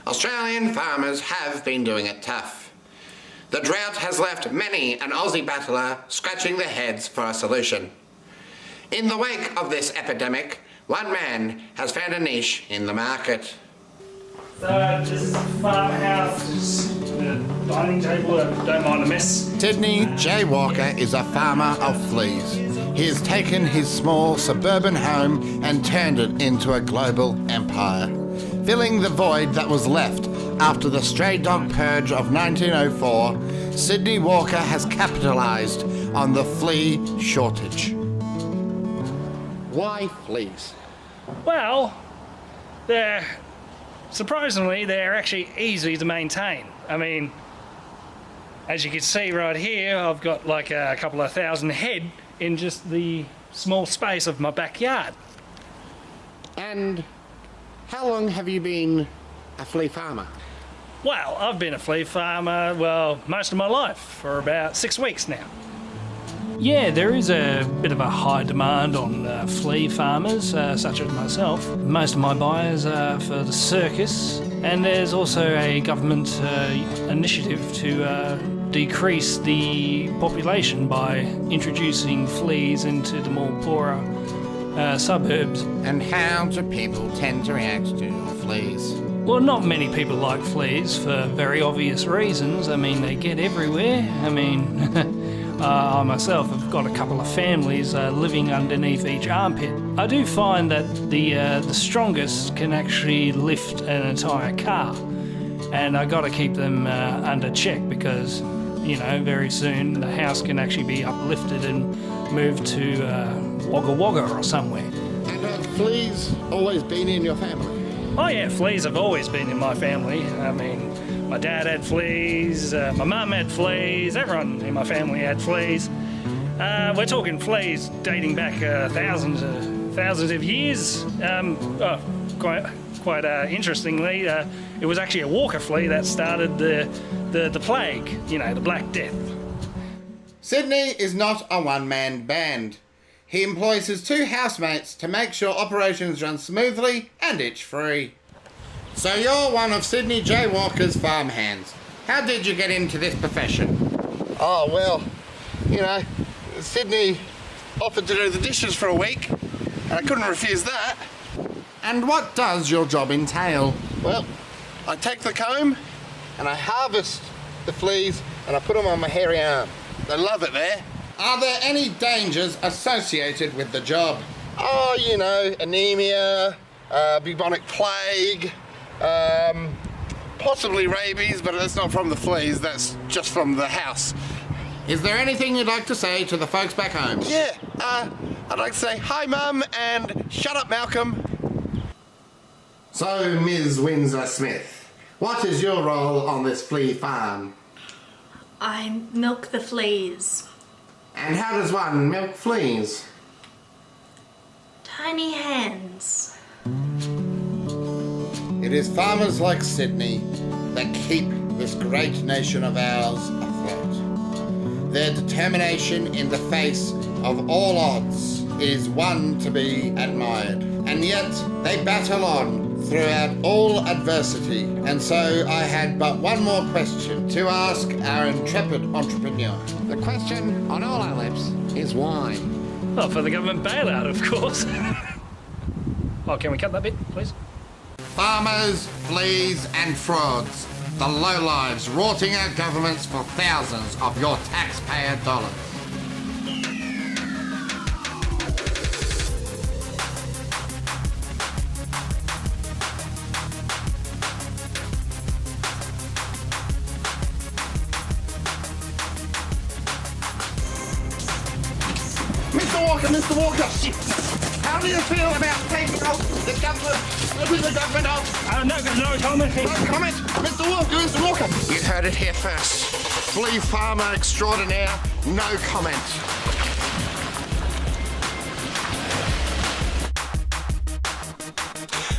Australian farmers have been doing it tough. The drought has left many an Aussie battler scratching their heads for a solution. In the wake of this epidemic, one man has found a niche in the market. So this is a farmhouse, just a dining table, don't mind a mess. Sydney J. Walker is a farmer of fleas. He has taken his small suburban home and turned it into a global empire, filling the void that was left after the stray dog purge of 1904. Sydney Walker has capitalised on the flea shortage. Why fleas? Well, surprisingly, they're actually easy to maintain. I mean, as you can see right here, I've got like a couple of thousand head in just the small space of my backyard. And how long have you been a flea farmer? Well, I've been a flea farmer, well, most of my life, for about 6 weeks now. Yeah, there is a bit of a high demand on flea farmers, such as myself. Most of my buyers are for the circus, and there's also a government initiative to decrease the population by introducing fleas into the more poorer suburbs. And how do people tend to react to fleas? Well, not many people like fleas for very obvious reasons. I mean, they get everywhere. I mean... I myself have got a couple of families living underneath each armpit. I do find that the strongest can actually lift an entire car, and I got to keep them under check because, you know, very soon the house can actually be uplifted and moved to Wagga Wagga or somewhere. And have fleas always been in your family? Oh yeah, fleas have always been in my family. I mean, my dad had fleas, my mum had fleas, everyone in my family had fleas. We're talking fleas dating back thousands of years. Quite interestingly, it was actually a walker flea that started the plague, you know, the Black Death. Sydney is not a one-man band. He employs his 2 housemates to make sure operations run smoothly and itch-free. So you're one of Sydney J. Walker's farmhands. How did you get into this profession? Oh, well, you know, Sydney offered to do the dishes for a week, and I couldn't refuse that. And what does your job entail? Well, I take the comb, and I harvest the fleas, and I put them on my hairy arm. They love it there. Are there any dangers associated with the job? Oh, you know, anemia, bubonic plague, possibly rabies, but that's not from the fleas, that's just from the house. Is there anything you'd like to say to the folks back home? Yeah, I'd like to say hi, Mum, and shut up, Malcolm. So, Ms. Windsor-Smith, what is your role on this flea farm? I milk the fleas. And how does one milk fleas? Tiny hands. It is farmers like Sydney that keep this great nation of ours afloat. Their determination in the face of all odds is one to be admired. And yet they battle on throughout all adversity. And so I had but one more question to ask our intrepid entrepreneur. The question on all our lips is why? Well, for the government bailout, of course. Oh, can we cut that bit, please? Farmers, fleas and frauds. The lowlives rorting our governments for thousands of your taxpayer dollars. Mr. Walker, how do you feel about taking off the government off? No comment. No comment. Mr. Walker. You heard it here first. Flea farmer extraordinaire, no comment.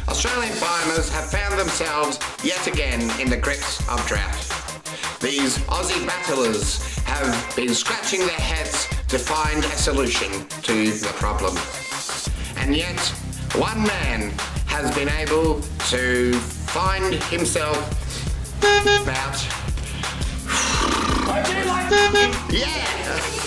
Australian farmers have found themselves yet again in the grips of drought. These Aussie battlers have been scratching their heads to find a solution to the problem. And yet, one man has been able to find himself about... I do like cooking. Yeah!